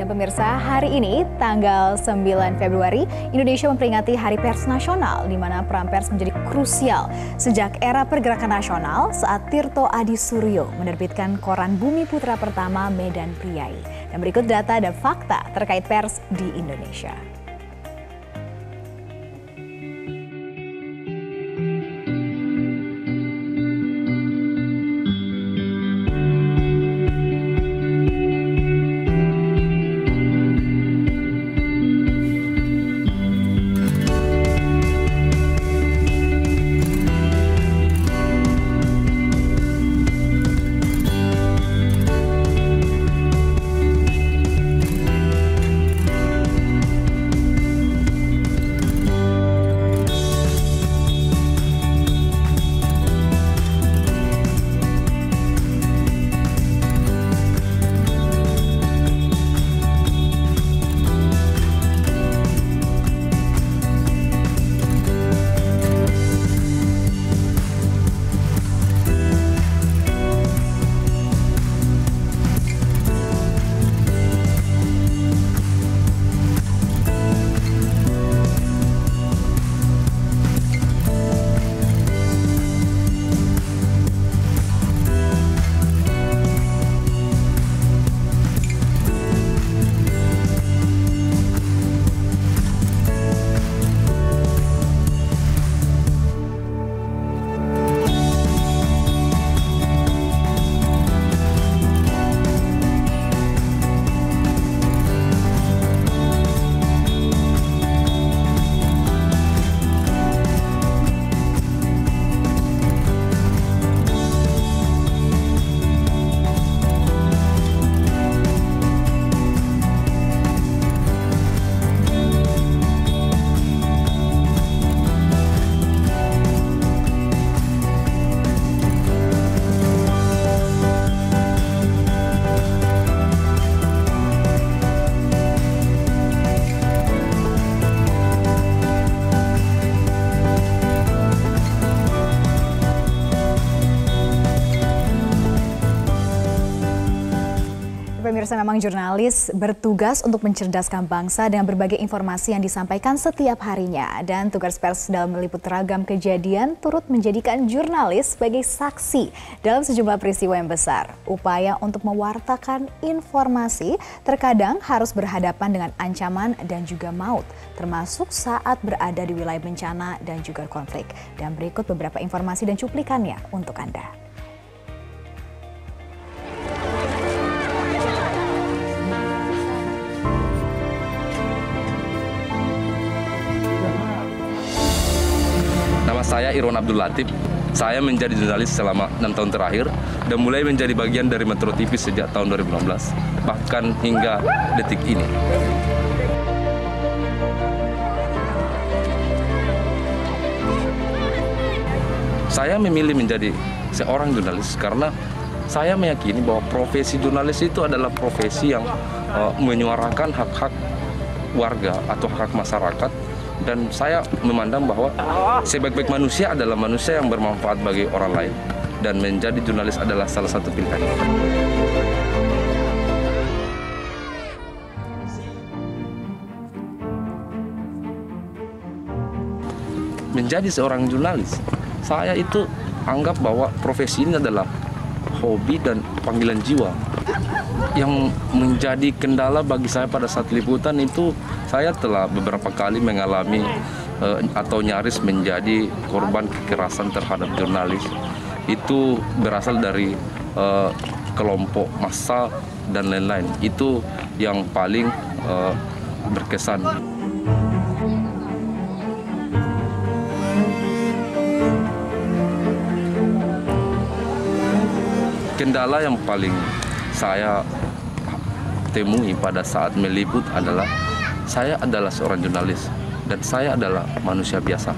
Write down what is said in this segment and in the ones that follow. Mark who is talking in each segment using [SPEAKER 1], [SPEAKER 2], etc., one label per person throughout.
[SPEAKER 1] Dan pemirsa, hari ini tanggal 9 Februari, Indonesia memperingati Hari Pers Nasional, di mana peran pers menjadi krusial sejak era pergerakan nasional saat Tirto Adi Suryo menerbitkan koran Bumi Putra pertama Medan Priai. Dan berikut data dan fakta terkait pers di Indonesia. Pemirsa, memang jurnalis bertugas untuk mencerdaskan bangsa dengan berbagai informasi yang disampaikan setiap harinya. Dan tugas pers dalam meliput ragam kejadian turut menjadikan jurnalis sebagai saksi dalam sejumlah peristiwa yang besar. Upaya untuk mewartakan informasi terkadang harus berhadapan dengan ancaman dan juga maut, termasuk saat berada di wilayah bencana dan juga konflik. Dan berikut beberapa informasi dan cuplikannya untuk Anda.
[SPEAKER 2] Saya Irwan Abdul Latif. Saya menjadi jurnalis selama 6 tahun terakhir dan mulai menjadi bagian dari Metro TV sejak tahun 2016, bahkan hingga detik ini. Saya memilih menjadi seorang jurnalis karena saya meyakini bahwa profesi jurnalis itu adalah profesi yang menyuarakan hak-hak warga atau hak masyarakat. Dan saya memandang bahwa sebaik-baik manusia adalah manusia yang bermanfaat bagi orang lain. Dan menjadi jurnalis adalah salah satu pilihan. Menjadi seorang jurnalis, saya itu anggap bahwa profesi ini adalah hobi dan panggilan jiwa. Yang menjadi kendala bagi saya pada saat liputan itu, saya telah beberapa kali mengalami atau nyaris menjadi korban kekerasan terhadap jurnalis. Itu berasal dari kelompok massa dan lain-lain. Itu yang paling berkesan. Kendala yang paling saya temui pada saat meliput adalah saya adalah seorang jurnalis dan saya adalah manusia biasa.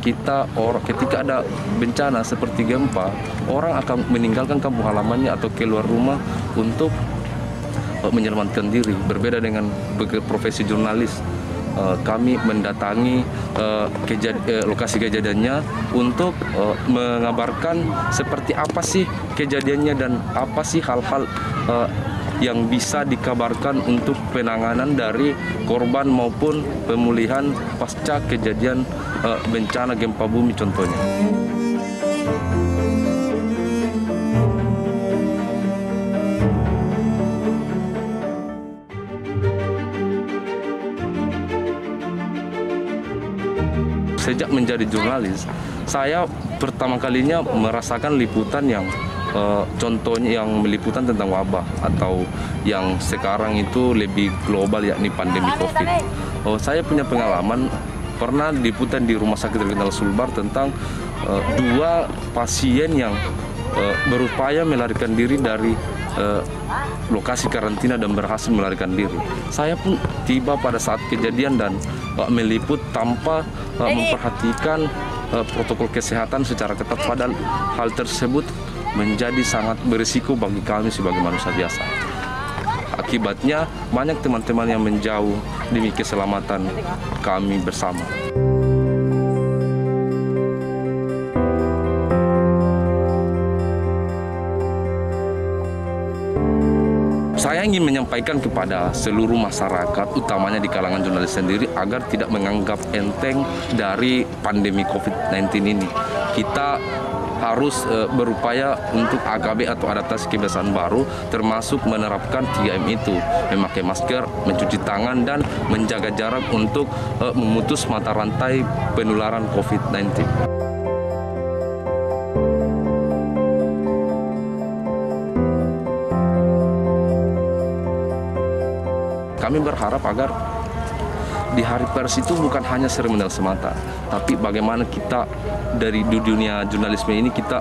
[SPEAKER 2] Ketika ada bencana seperti gempa, orang akan meninggalkan kampung halamannya atau keluar rumah untuk menyelamatkan diri. Berbeda dengan profesi jurnalis, kami mendatangi lokasi kejadiannya untuk mengabarkan seperti apa sih kejadiannya dan apa sih hal-hal yang bisa dikabarkan untuk penanganan dari korban maupun pemulihan pasca kejadian bencana gempa bumi contohnya. Sejak menjadi jurnalis, saya pertama kalinya merasakan liputan yang contohnya yang meliputan tentang wabah atau yang sekarang itu lebih global yakni pandemi COVID. Saya punya pengalaman pernah liputan di Rumah Sakit Regional Sulbar tentang dua pasien yang berupaya melarikan diri dari lokasi karantina dan berhasil melarikan diri. Saya pun tiba pada saat kejadian dan meliput tanpa memperhatikan protokol kesehatan secara ketat, padahal hal tersebut menjadi sangat berisiko bagi kami sebagai manusia biasa. Akibatnya banyak teman-teman yang menjauh demi keselamatan kami bersama. Saya ingin menyampaikan kepada seluruh masyarakat, utamanya di kalangan jurnalis sendiri, agar tidak menganggap enteng dari pandemi COVID-19 ini. Kita harus berupaya untuk AKB atau adaptasi kebiasaan baru, termasuk menerapkan 3M itu, memakai masker, mencuci tangan, dan menjaga jarak untuk memutus mata rantai penularan COVID-19. Kami berharap agar di Hari Pers itu bukan hanya seremonial semata, tapi bagaimana kita dari dunia jurnalisme ini kita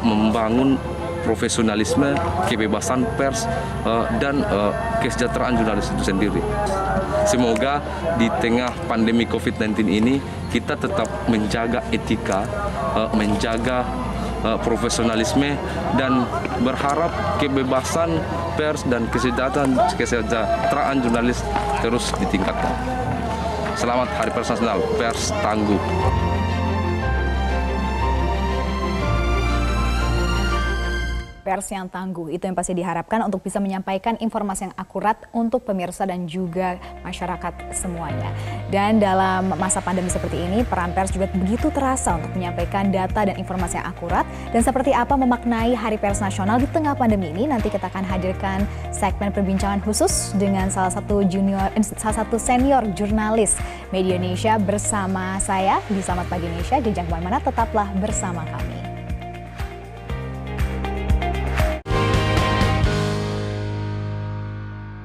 [SPEAKER 2] membangun profesionalisme, kebebasan pers, dan kesejahteraan jurnalis itu sendiri. Semoga di tengah pandemi COVID-19 ini kita tetap menjaga etika, menjaga profesionalisme, dan berharap kebebasan pers dan kesejahteraan jurnalis terus ditingkatkan. Selamat Hari Pers Nasional, pers tangguh.
[SPEAKER 1] Pers yang tangguh, itu yang pasti diharapkan untuk bisa menyampaikan informasi yang akurat untuk pemirsa dan juga masyarakat semuanya. Dan dalam masa pandemi seperti ini, peran pers juga begitu terasa untuk menyampaikan data dan informasi yang akurat. Dan seperti apa memaknai Hari Pers Nasional di tengah pandemi ini, nanti kita akan hadirkan segmen perbincangan khusus dengan salah satu senior jurnalis Media Indonesia bersama saya di Selamat Pagi Indonesia. Jangan kemana-mana, tetaplah bersama kami.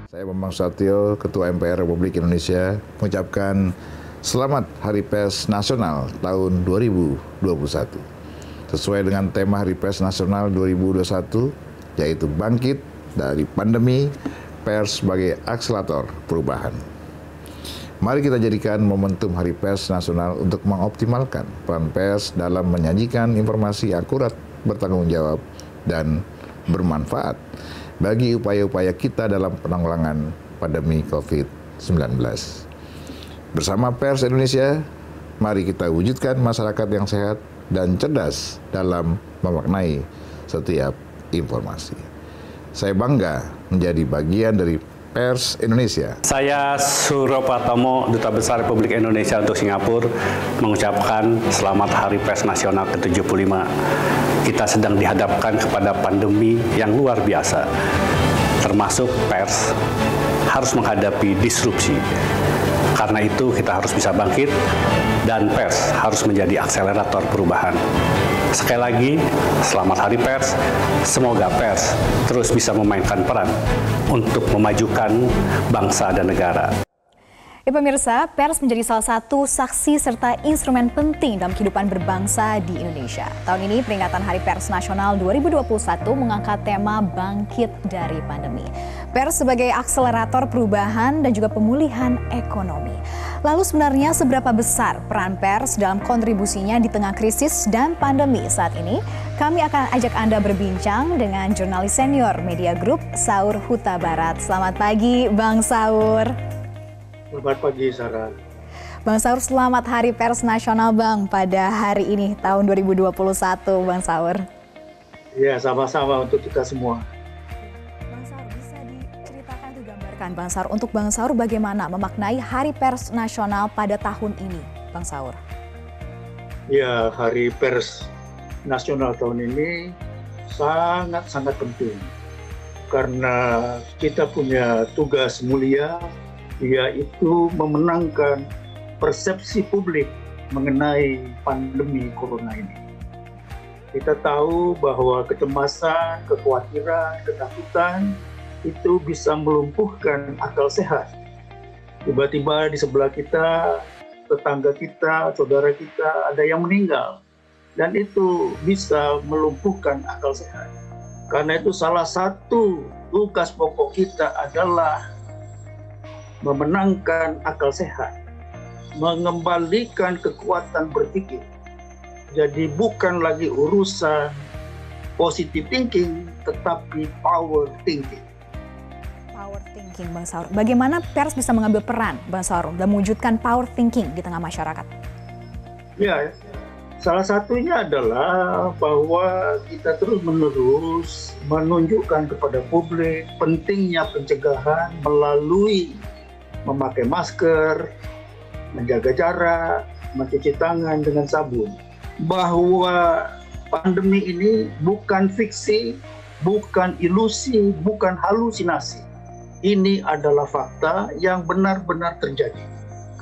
[SPEAKER 3] Saya Bambang Susatyo, Ketua MPR Republik Indonesia, mengucapkan Selamat Hari Pers Nasional tahun 2021. Sesuai dengan tema Hari Pers Nasional 2021, yaitu bangkit dari pandemi, pers sebagai akselerator perubahan. Mari kita jadikan momentum Hari Pers Nasional untuk mengoptimalkan peran pers dalam menyajikan informasi akurat, bertanggung jawab, dan bermanfaat bagi upaya-upaya kita dalam penanggulangan pandemi COVID-19. Bersama Pers Indonesia, mari kita wujudkan masyarakat yang sehat dan cerdas dalam memaknai setiap informasi. Saya bangga menjadi bagian dari Pers Indonesia.
[SPEAKER 4] Saya Suropatomo, Duta Besar Republik Indonesia untuk Singapura, mengucapkan Selamat Hari Pers Nasional ke-75. Kita sedang dihadapkan kepada pandemi yang luar biasa, termasuk pers harus menghadapi disrupsi. Karena itu kita harus bisa bangkit dan pers harus menjadi akselerator perubahan. Sekali lagi, selamat Hari Pers. Semoga pers terus bisa memainkan peran untuk memajukan bangsa dan negara.
[SPEAKER 1] Ya pemirsa, pers menjadi salah satu saksi serta instrumen penting dalam kehidupan berbangsa di Indonesia. Tahun ini peringatan Hari Pers Nasional 2021 mengangkat tema bangkit dari pandemi. Pers sebagai akselerator perubahan dan juga pemulihan ekonomi. Lalu sebenarnya seberapa besar peran pers dalam kontribusinya di tengah krisis dan pandemi saat ini? Kami akan ajak Anda berbincang dengan jurnalis senior Media Group, Saur Huta Barat. Selamat pagi, Bang Saur.
[SPEAKER 5] Selamat pagi, Sarah.
[SPEAKER 1] Bang Saur, selamat Hari Pers Nasional, Bang, pada hari ini, tahun 2021, Bang Saur.
[SPEAKER 5] Ya, sama-sama untuk kita semua.
[SPEAKER 1] Bang Saur, bisa pertanyaan Bang Saur. Untuk Bang Saur bagaimana memaknai Hari Pers Nasional pada tahun ini, Bang Saur?
[SPEAKER 5] Ya, Hari Pers Nasional tahun ini sangat-sangat penting. Karena kita punya tugas mulia, yaitu memenangkan persepsi publik mengenai pandemi corona ini. Kita tahu bahwa kecemasan, kekhawatiran, ketakutan itu bisa melumpuhkan akal sehat. Tiba-tiba di sebelah kita, tetangga kita, saudara kita ada yang meninggal, dan itu bisa melumpuhkan akal sehat. Karena itu salah satu tugas pokok kita adalah memenangkan akal sehat, mengembalikan kekuatan berpikir. Jadi bukan lagi urusan positive thinking, tetapi power thinking.
[SPEAKER 1] Power thinking, Bang Saur. Bagaimana pers bisa mengambil peran, Bang Saur, dalam mewujudkan power thinking di tengah masyarakat?
[SPEAKER 5] Ya, salah satunya adalah bahwa kita terus-menerus menunjukkan kepada publik pentingnya pencegahan melalui memakai masker, menjaga jarak, mencuci tangan dengan sabun. Bahwa pandemi ini bukan fiksi, bukan ilusi, bukan halusinasi. Ini adalah fakta yang benar-benar terjadi.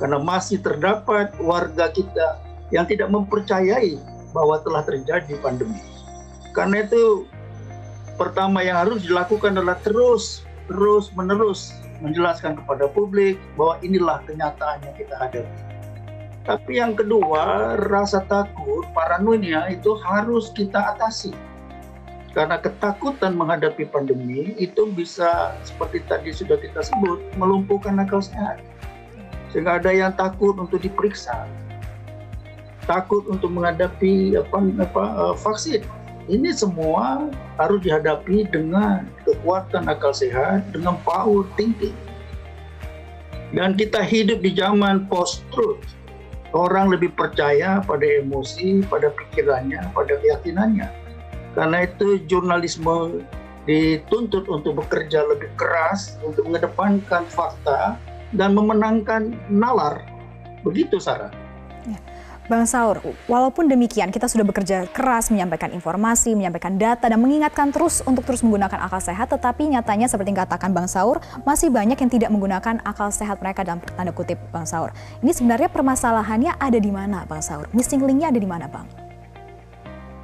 [SPEAKER 5] Karena masih terdapat warga kita yang tidak mempercayai bahwa telah terjadi pandemi. Karena itu pertama yang harus dilakukan adalah terus-menerus menjelaskan kepada publik bahwa inilah kenyataan yang kita hadapi. Tapi yang kedua, rasa takut, paranoia itu harus kita atasi. Karena ketakutan menghadapi pandemi itu bisa seperti tadi sudah kita sebut melumpuhkan akal sehat. Sehingga ada yang takut untuk diperiksa, takut untuk menghadapi vaksin. Ini semua harus dihadapi dengan kekuatan akal sehat, dengan power thinking. Dan kita hidup di zaman post-truth. Orang lebih percaya pada emosi, pada pikirannya, pada keyakinannya. Karena itu jurnalisme dituntut untuk bekerja lebih keras, untuk mengedepankan fakta, dan memenangkan nalar. Begitu, Sarah.
[SPEAKER 1] Bang Saur, walaupun demikian kita sudah bekerja keras menyampaikan informasi, menyampaikan data dan mengingatkan terus untuk terus menggunakan akal sehat, tetapi nyatanya seperti yang katakan Bang Saur, masih banyak yang tidak menggunakan akal sehat mereka dalam tanda kutip, Bang Saur. Ini sebenarnya permasalahannya ada di mana, Bang Saur? Missing link-nya ada di mana, Bang?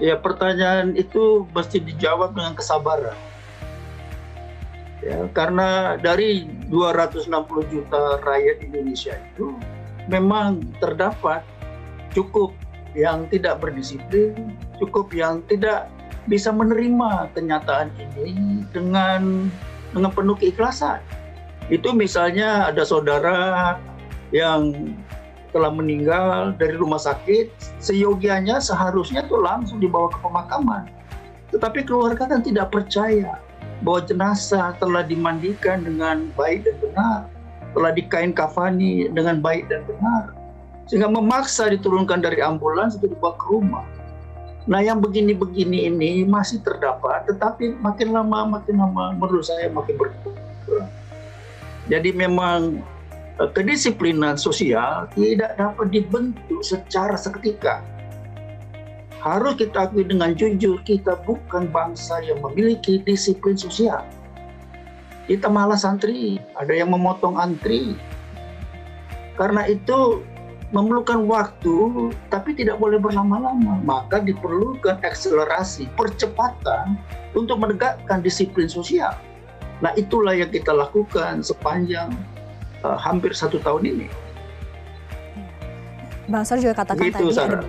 [SPEAKER 5] Ya, pertanyaan itu mesti dijawab dengan kesabaran. Ya, karena dari 260 juta rakyat Indonesia itu memang terdapat cukup yang tidak berdisiplin, cukup yang tidak bisa menerima kenyataan ini dengan penuh keikhlasan. Itu misalnya ada saudara yang telah meninggal dari rumah sakit, seyogianya seharusnya itu langsung dibawa ke pemakaman. Tetapi keluarga kan tidak percaya bahwa jenazah telah dimandikan dengan baik dan benar, telah dikain kafani dengan baik dan benar, sehingga memaksa diturunkan dari ambulans untuk dibawa ke rumah. Nah, yang begini-begini ini masih terdapat, tetapi makin lama menurut saya makin berkurang. Jadi memang kedisiplinan sosial tidak dapat dibentuk secara seketika. Harus kita akui dengan jujur, kita bukan bangsa yang memiliki disiplin sosial. Kita malah antri, ada yang memotong antri. Karena itu memerlukan waktu, tapi tidak boleh berlama-lama. Maka diperlukan akselerasi, percepatan untuk menegakkan disiplin sosial. Nah, itulah yang kita lakukan sepanjang hampir 1 tahun ini.
[SPEAKER 1] Bang Saur juga katakan
[SPEAKER 5] gitu,
[SPEAKER 1] tadi.
[SPEAKER 5] Sarah.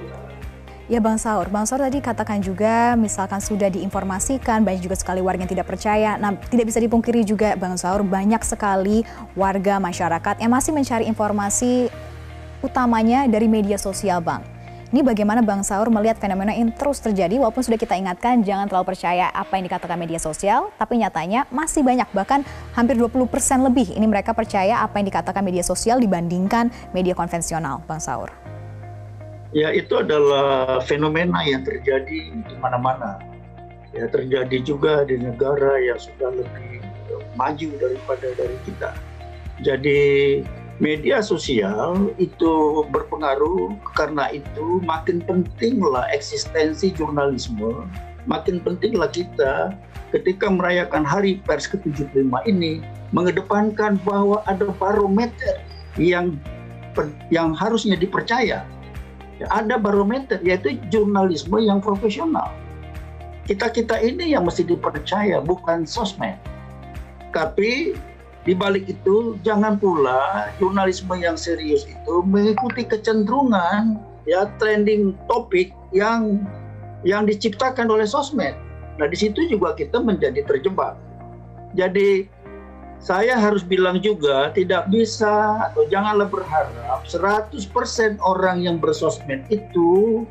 [SPEAKER 1] Ya Bang Saur tadi katakan juga misalkan sudah diinformasikan, banyak juga sekali warga yang tidak percaya. Nah, tidak bisa dipungkiri juga Bang Saur, banyak sekali warga masyarakat yang masih mencari informasi utamanya dari media sosial, Bang. Ini bagaimana Bang Saur melihat fenomena ini terus terjadi, walaupun sudah kita ingatkan jangan terlalu percaya apa yang dikatakan media sosial, tapi nyatanya masih banyak, bahkan hampir 20% lebih ini mereka percaya apa yang dikatakan media sosial dibandingkan media konvensional, Bang Saur.
[SPEAKER 5] Ya, itu adalah fenomena yang terjadi di mana-mana. Ya, terjadi juga di negara yang sudah lebih maju daripada dari kita. Jadi media sosial itu berpengaruh, karena itu makin pentinglah eksistensi jurnalisme, makin pentinglah kita ketika merayakan Hari Pers ke-75 ini mengedepankan bahwa ada barometer yang harusnya dipercaya. Ada barometer, yaitu jurnalisme yang profesional. Kita ini yang mesti dipercaya, bukan sosmed. Tapi di balik itu, jangan pula jurnalisme yang serius itu mengikuti kecenderungan ya trending topik yang diciptakan oleh sosmed. Nah, di situ juga kita menjadi terjebak. Jadi saya harus bilang juga, tidak bisa atau janganlah berharap 100% orang yang bersosmed itu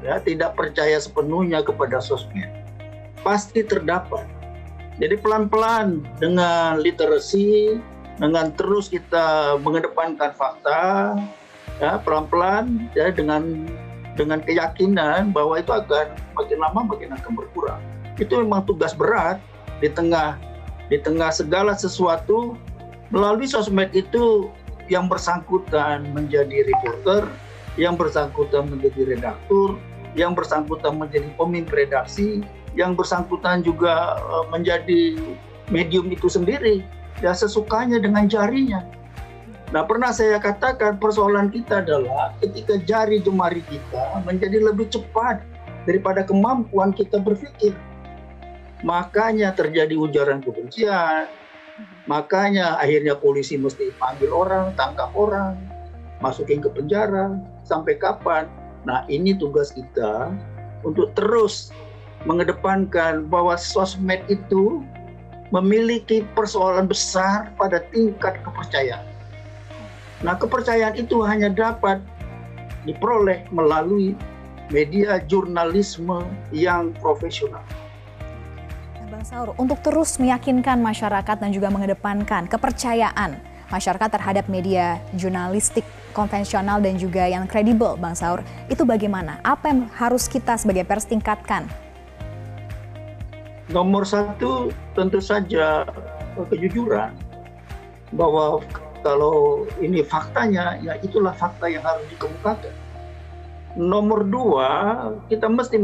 [SPEAKER 5] ya tidak percaya sepenuhnya kepada sosmed. Pasti terdapat. Jadi pelan-pelan dengan literasi, dengan terus kita mengedepankan fakta, ya pelan-pelan ya dengan keyakinan bahwa itu akan makin lama makin akan berkurang. Itu memang tugas berat di tengah segala sesuatu. Melalui sosmed itu yang bersangkutan menjadi reporter, yang bersangkutan menjadi redaktur, yang bersangkutan menjadi pemimpin redaksi, yang bersangkutan juga menjadi medium itu sendiri, ya sesukanya dengan jarinya. Nah, pernah saya katakan persoalan kita adalah ketika jari jemari kita menjadi lebih cepat daripada kemampuan kita berpikir. Makanya terjadi ujaran kebencian, makanya akhirnya polisi mesti panggil orang, tangkap orang, masukin ke penjara, sampai kapan? Nah, ini tugas kita untuk terus mengedepankan bahwa sosmed itu memiliki persoalan besar pada tingkat kepercayaan. Nah, kepercayaan itu hanya dapat diperoleh melalui media jurnalisme yang profesional.
[SPEAKER 1] Bang Saur, untuk terus meyakinkan masyarakat dan juga mengedepankan kepercayaan masyarakat terhadap media jurnalistik konvensional dan juga yang kredibel, Bang Saur, itu bagaimana? Apa yang harus kita sebagai pers tingkatkan?
[SPEAKER 5] Nomor satu tentu saja kejujuran, bahwa kalau ini faktanya, ya itulah fakta yang harus dikemukakan. Nomor dua, kita mesti